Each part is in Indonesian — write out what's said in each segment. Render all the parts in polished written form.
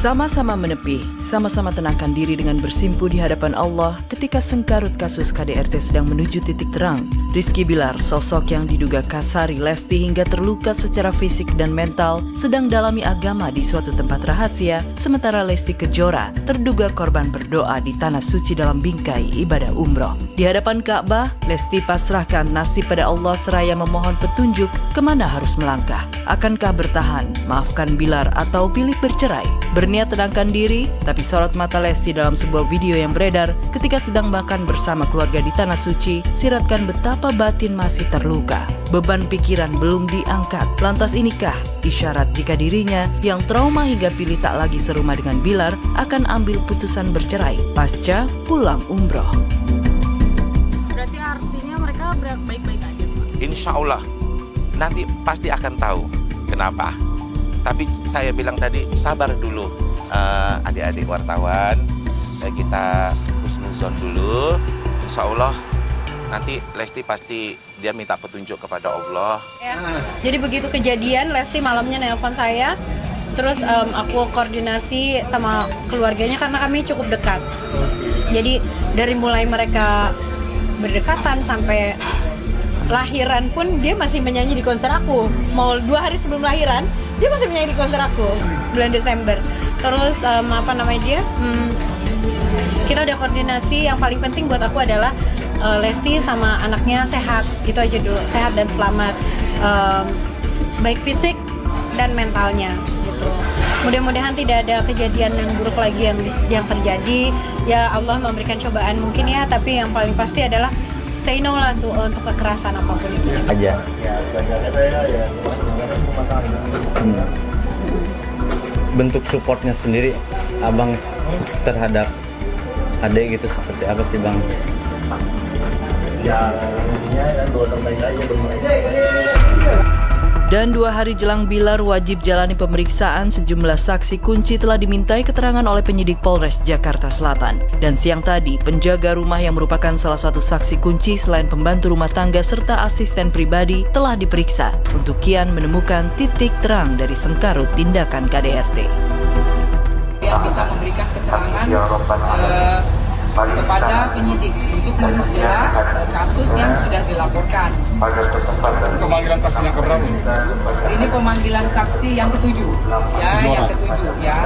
Sama-sama menepi, sama-sama tenangkan diri dengan bersimpu di hadapan Allah ketika sengkarut kasus KDRT sedang menuju titik terang. Rizky Bilar, sosok yang diduga kasari Lesti hingga terluka secara fisik dan mental, sedang dalami agama di suatu tempat rahasia, sementara Lesti Kejora terduga korban berdoa di tanah suci dalam bingkai ibadah umroh. Di hadapan Ka'bah, Lesti pasrahkan nasib pada Allah seraya memohon petunjuk kemana harus melangkah. Akankah bertahan, maafkan Bilar atau pilih bercerai? Berniat tenangkan diri, tapi sorot mata Lesti dalam sebuah video yang beredar ketika sedang makan bersama keluarga di tanah suci, siratkan betapa batin masih terluka. Beban pikiran belum diangkat. Lantas inikah isyarat jika dirinya yang trauma hingga pilih tak lagi serumah dengan Bilar akan ambil putusan bercerai pasca pulang umroh? Berarti artinya mereka baik-baik aja, Pak? Insya Allah nanti pasti akan tahu kenapa. Tapi saya bilang tadi sabar dulu, adik-adik wartawan, kita husnuzon dulu. Insya Allah nanti Lesti pasti dia minta petunjuk kepada Allah. Ya. Jadi begitu kejadian, Lesti malamnya nelpon saya, terus aku koordinasi sama keluarganya karena kami cukup dekat. Jadi dari mulai mereka berdekatan sampai lahiran pun dia masih menyanyi di konser aku. Mau 2 hari sebelum lahiran dia masih menyanyi di konser aku bulan Desember. Terus kita udah koordinasi. Yang paling penting buat aku adalah Lesti sama anaknya sehat. Itu aja dulu, sehat dan selamat, baik fisik dan mentalnya gitu. Mudah-mudahan tidak ada kejadian yang buruk lagi yang terjadi. Ya Allah memberikan cobaan mungkin ya, tapi yang paling pasti adalah say no lah tuh untuk kekerasan apapun itu aja. Bentuk supportnya sendiri abang terhadap adik gitu seperti apa sih bang? Dan 2 hari jelang Bilar wajib jalani pemeriksaan, sejumlah saksi kunci telah dimintai keterangan oleh penyidik Polres Jakarta Selatan. Dan siang tadi, penjaga rumah yang merupakan salah satu saksi kunci selain pembantu rumah tangga serta asisten pribadi telah diperiksa untuk kian menemukan titik terang dari sengkarut tindakan KDRT. Yang bisa memberikan keterangan kepada penyidik untuk memperjelas kasus yang sudah dilaporkan. Pemanggilan saksi yang keberapa? Ini pemanggilan saksi yang ketujuh, yang ketujuh ya.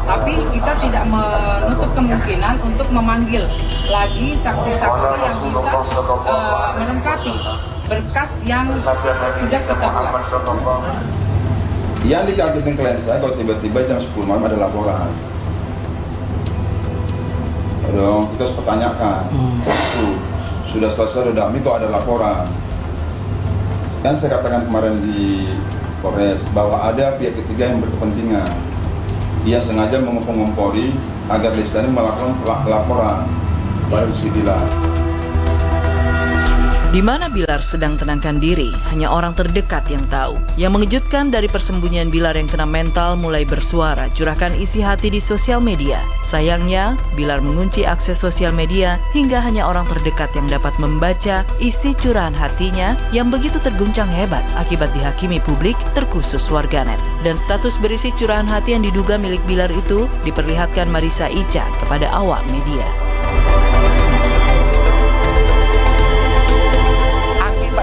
Tapi kita tidak menutup kemungkinan untuk memanggil lagi saksi-saksi yang bisa melengkapi berkas yang sudah kita buat. Yang dikagetin klien saya kalau tiba-tiba jam 10 malam ada laporan. Dong, kita harus pertanyakan. Sudah selesai, sudah dami kok ada laporan. Kan saya katakan kemarin di Polres bahwa ada pihak ketiga yang berkepentingan. Dia sengaja mengompori agar Lesti melakukan laporan pada Rizky Bilar. Di mana Bilar sedang tenangkan diri, hanya orang terdekat yang tahu. Yang mengejutkan dari persembunyian Bilar yang kena mental mulai bersuara, curahkan isi hati di sosial media. Sayangnya, Bilar mengunci akses sosial media hingga hanya orang terdekat yang dapat membaca isi curahan hatinya yang begitu terguncang hebat akibat dihakimi publik, terkhusus warganet. Dan status berisi curahan hati yang diduga milik Bilar itu diperlihatkan Marissa Ica kepada awak media.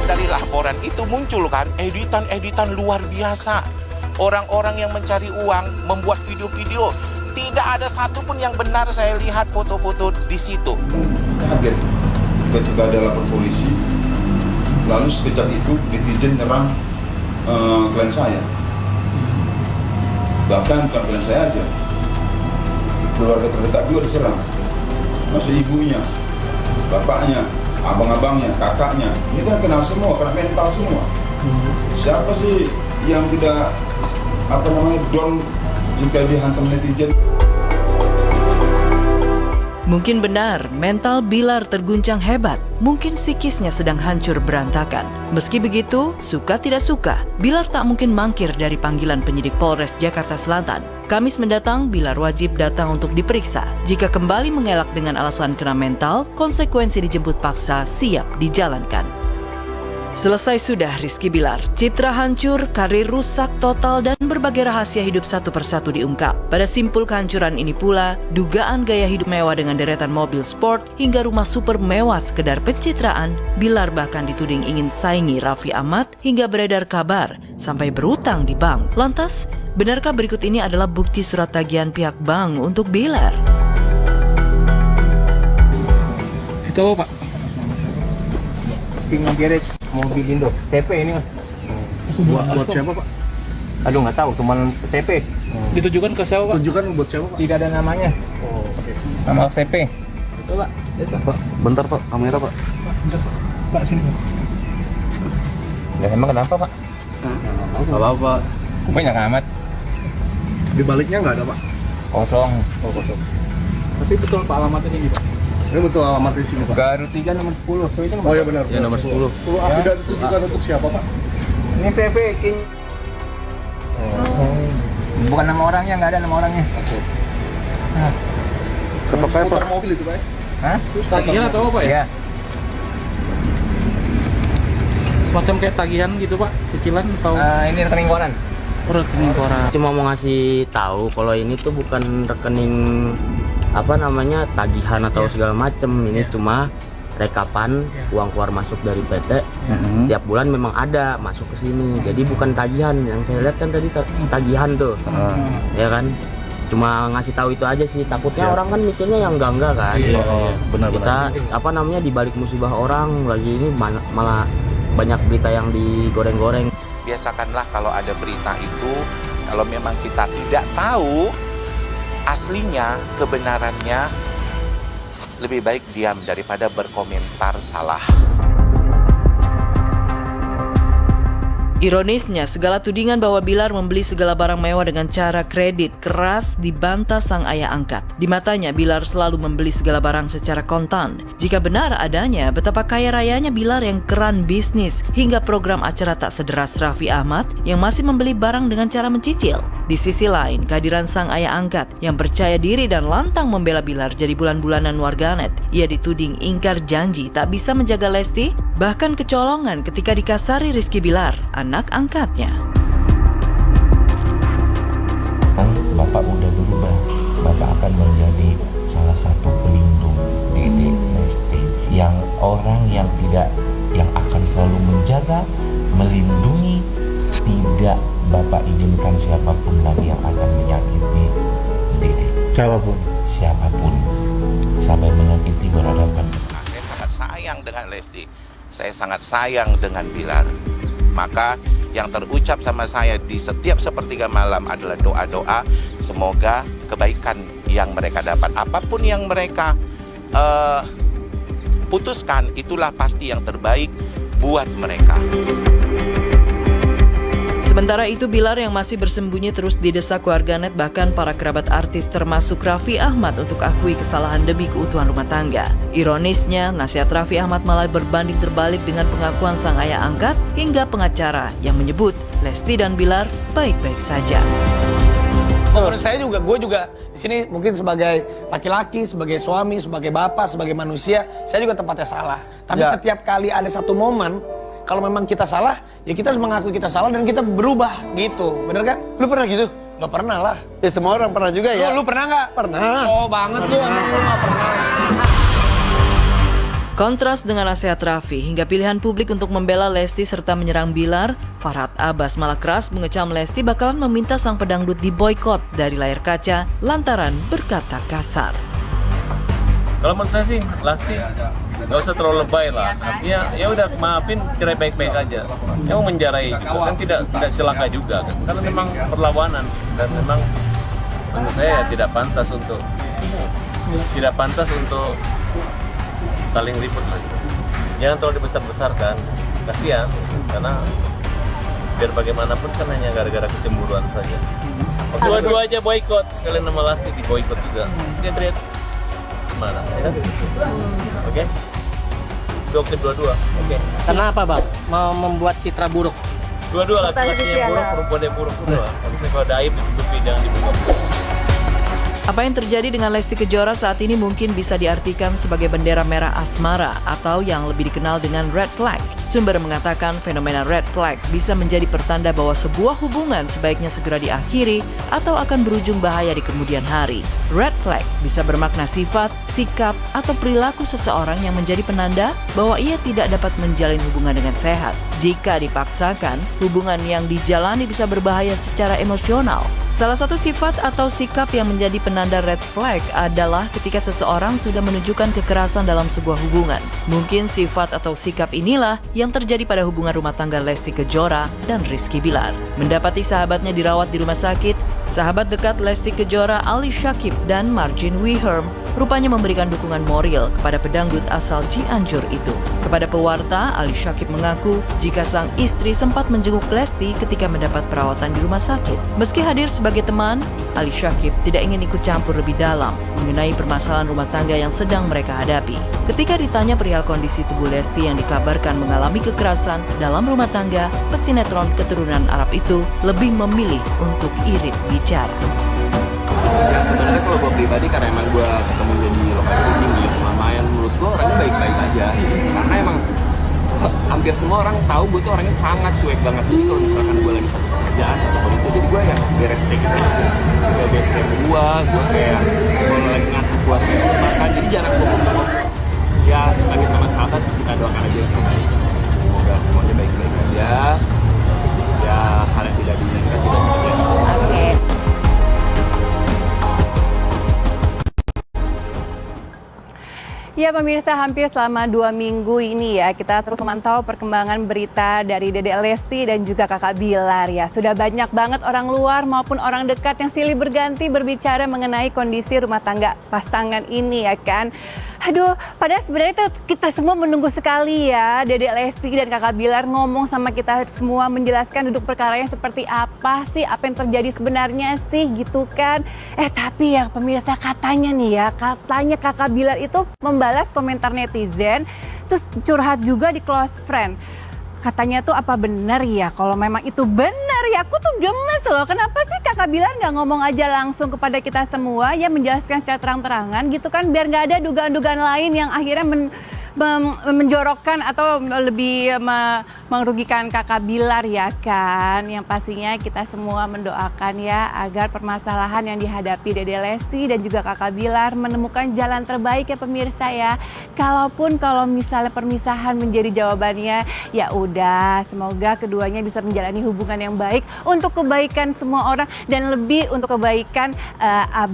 Dari laporan itu muncul kan editan luar biasa. Orang-orang yang mencari uang membuat video-video. Tidak ada satupun yang benar saya lihat foto-foto di situ. Kaget, tiba-tiba ada lapor polisi. Lalu sekejap itu netizen nyerang klien saya. Bahkan bukan klien saya aja, keluarga terdekat juga diserang. Masih ibunya, bapaknya, abang-abangnya, kakaknya, ini kan kena semua, kena mental semua. Siapa sih yang tidak down jika dihantam netizen? Mungkin benar, mental Bilar terguncang hebat. Mungkin psikisnya sedang hancur berantakan. Meski begitu, suka tidak suka, Bilar tak mungkin mangkir dari panggilan penyidik Polres Jakarta Selatan. Kamis mendatang, Bilar wajib datang untuk diperiksa. Jika kembali mengelak dengan alasan kena mental, konsekuensi dijemput paksa siap dijalankan. Selesai sudah Rizky Bilar, citra hancur, karir rusak total dan berbagai rahasia hidup satu persatu diungkap. Pada simpul kehancuran ini pula, dugaan gaya hidup mewah dengan deretan mobil sport hingga rumah super mewah sekedar pencitraan, Bilar bahkan dituding ingin saingi Raffi Ahmad hingga beredar kabar sampai berutang di bank. Lantas, benarkah berikut ini adalah bukti surat tagihan pihak bank untuk Bilar? Itu apa, Pak? King Garage mobil Indo TP ini mas. Buat siapa, Pak? Aduh nggak tahu, cuman TP. Ditujukan ke siapa, Pak? Tunjukkan buat siapa, Pak? Tidak ada namanya. Nama TP. Itu, Pak. Pak, bentar Pak, kamera Pak. Pak, sini, Pak. Ya emang kenapa pak? Gak apa-apa. Banyak amat. Di baliknya nggak ada, Pak? Kosong. Oh, kosong. Tapi betul Pak alamatnya sini, Pak. Ini betul alamat di sini, Pak. Garu 3 nomor 10. So, itu nomor Oh iya benar. Ya nomor 10. Tidak ditujukan untuk siapa, Pak? Ini CV King. Bukan nama orangnya, nggak ada nama orangnya. Motor mobil itu, Pak? Hah? Tagihan atau apa ya? Iya. Semacam kayak tagihan gitu, Pak. Cicilan atau Ini rekening koran. rekening koran. Cuma mau ngasih tahu kalau ini tuh bukan rekening apa namanya tagihan atau segala macem. Ini cuma rekapan uang keluar masuk dari PT. Setiap bulan memang ada masuk ke sini. Jadi bukan tagihan. Yang saya lihat kan tadi tagihan tuh, ya kan? Cuma ngasih tahu itu aja sih. Takutnya orang kan mikirnya yang enggak kan. Benar-benar. Kita apa namanya di balik musibah orang lagi ini malah banyak berita yang digoreng-goreng. Biasakanlah kalau ada berita itu, kalau memang kita tidak tahu aslinya, kebenarannya, lebih baik diam daripada berkomentar salah. Ironisnya, segala tudingan bahwa Bilar membeli segala barang mewah dengan cara kredit keras dibantah sang ayah angkat. Di matanya, Bilar selalu membeli segala barang secara kontan. Jika benar adanya, betapa kaya rayanya Bilar yang keran bisnis hingga program acara tak sederas Raffi Ahmad yang masih membeli barang dengan cara mencicil. Di sisi lain, kehadiran sang ayah angkat yang percaya diri dan lantang membela Bilar jadi bulan-bulanan warganet. Ia dituding ingkar janji tak bisa menjaga Lesti, bahkan kecolongan ketika dikasari Rizky Bilar, anak angkatnya. Bapak udah berubah. Bapak akan menjadi salah satu pelindung Dede Lesti, yang orang yang akan selalu menjaga, melindungi, tidak Bapak izinkan siapapun lagi yang akan menyakiti Dede. Siapapun sampai menyakiti berhadapan. Saya sangat sayang dengan Lesti. Saya sangat sayang dengan Bilar. Maka yang terucap sama saya di setiap sepertiga malam adalah doa-doa semoga kebaikan yang mereka dapat. Apapun yang mereka putuskan, itulah pasti yang terbaik buat mereka. Sementara itu, Bilar yang masih bersembunyi terus didesak warganet, bahkan para kerabat artis termasuk Raffi Ahmad untuk akui kesalahan demi keutuhan rumah tangga. Ironisnya, nasihat Raffi Ahmad malah berbanding terbalik dengan pengakuan sang ayah angkat hingga pengacara yang menyebut Lesti dan Bilar baik-baik saja. Menurut saya juga, gue juga di sini mungkin sebagai laki-laki, sebagai suami, sebagai bapak, sebagai manusia, saya juga tempatnya salah. Tapi setiap kali ada satu momen, kalau memang kita salah, ya kita harus mengakui kita salah dan kita berubah gitu, bener kan? Lu pernah gitu? Gak pernah lah. Ya semua orang pernah juga ya. Lu pernah nggak? Pernah. Oh banget lu, emang lu nggak pernah. Kontras dengan nasihat Raffi hingga pilihan publik untuk membela Lesti serta menyerang Bilar, Farhad Abbas malah keras mengecam Lesti bakalan meminta sang pedangdut diboykot dari layar kaca lantaran berkata kasar. Kalau menurut saya sih, Lesti nggak usah terlalu lebay lah. Artinya ya udah maafin, cerai baik-baik aja. Yang menjarai juga kan tidak celaka juga kan. Karena memang perlawanan dan memang menurut saya tidak pantas untuk saling ribut lagi. Jangan terlalu dibesar-besarkan, kasihan karena biar bagaimanapun kan hanya gara-gara kecemburuan saja. Dua-dua aja boykot, sekalian nama Lesti diboykot juga. Lihat mana? Ya kan? Oke. Oke, dua-dua. Oke. Kenapa bang? Mau membuat citra buruk? Dua-dua, laki-laki yang buruk, perempuan yang buruk. Dua. Kalau ada aib ditutupi, jangan dibuka. Apa yang terjadi dengan Lesti Kejora saat ini mungkin bisa diartikan sebagai bendera merah asmara atau yang lebih dikenal dengan red flag. Sumber mengatakan fenomena red flag bisa menjadi pertanda bahwa sebuah hubungan sebaiknya segera diakhiri atau akan berujung bahaya di kemudian hari. Red flag bisa bermakna sifat, sikap, atau perilaku seseorang yang menjadi penanda bahwa ia tidak dapat menjalin hubungan dengan sehat. Jika dipaksakan, hubungan yang dijalani bisa berbahaya secara emosional. Salah satu sifat atau sikap yang menjadi penanda red flag adalah ketika seseorang sudah menunjukkan kekerasan dalam sebuah hubungan. Mungkin sifat atau sikap inilah yang terjadi pada hubungan rumah tangga Lesti Kejora dan Rizky Bilar. Mendapati sahabatnya dirawat di rumah sakit, sahabat dekat Lesti Kejora Ali Syakib dan Margin Wiherm rupanya memberikan dukungan moral kepada pedangdut asal Cianjur itu. Kepada pewarta, Ali Syakib mengaku jika sang istri sempat menjenguk Lesti ketika mendapat perawatan di rumah sakit. Meski hadir sebagai teman, Ali Syakib tidak ingin ikut campur lebih dalam mengenai permasalahan rumah tangga yang sedang mereka hadapi. Ketika ditanya perihal kondisi tubuh Lesti yang dikabarkan mengalami kekerasan dalam rumah tangga, pesinetron keturunan Arab itu lebih memilih untuk irit bicara. Ya sebenarnya kalau gue pribadi karena emang gue ketemu dia di lokasi syuting di Mamayan, menurut gue orangnya baik-baik aja. Karena emang hampir semua orang tahu gue tuh orangnya sangat cuek banget. Jadi kalau misalkan gue lagi satu pekerjaan ataupun itu, jadi gue ya beres take gitu aja. Gue beres take gue kayak kalau lagi ngantuk buat makan, jadi jarang gue ngomong. Ya sebagai teman sahabat kita doakan aja yang terbaik. Semoga semuanya baik-baik aja. Ya hal yang tidak diinginkan tidak terjadi. Oke. Ya pemirsa, hampir selama 2 minggu ini ya kita terus memantau perkembangan berita dari Dedek Lesti dan juga Kakak Bilar ya. Sudah banyak banget orang luar maupun orang dekat yang silih berganti berbicara mengenai kondisi rumah tangga pasangan ini ya kan. Aduh, padahal sebenarnya kita semua menunggu sekali ya Dedek Lesti dan Kakak Bilar ngomong sama kita semua, menjelaskan duduk perkaranya seperti apa sih, apa yang terjadi sebenarnya sih gitu kan. Tapi ya pemirsa, katanya nih ya, katanya Kakak Bilar itu membalas komentar netizen, terus curhat juga di close friend. Katanya tuh apa benar ya, kalau memang itu benar ya aku tuh gemes loh. Kenapa sih Kakak Bilar nggak ngomong aja langsung kepada kita semua ya, menjelaskan secara terang-terangan gitu kan, biar nggak ada dugaan-dugaan lain yang akhirnya menjorokkan atau lebih merugikan Kakak Bilar ya kan. Yang pastinya kita semua mendoakan ya agar permasalahan yang dihadapi Dedek Lesti dan juga Kakak Bilar menemukan jalan terbaik ya pemirsa ya. Kalaupun kalau misalnya permisahan menjadi jawabannya, ya udah semoga keduanya bisa menjalani hubungan yang baik untuk kebaikan semua orang dan lebih untuk kebaikan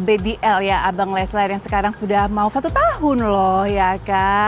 Baby L ya, Abang Leslar yang sekarang sudah mau 1 tahun loh ya kan.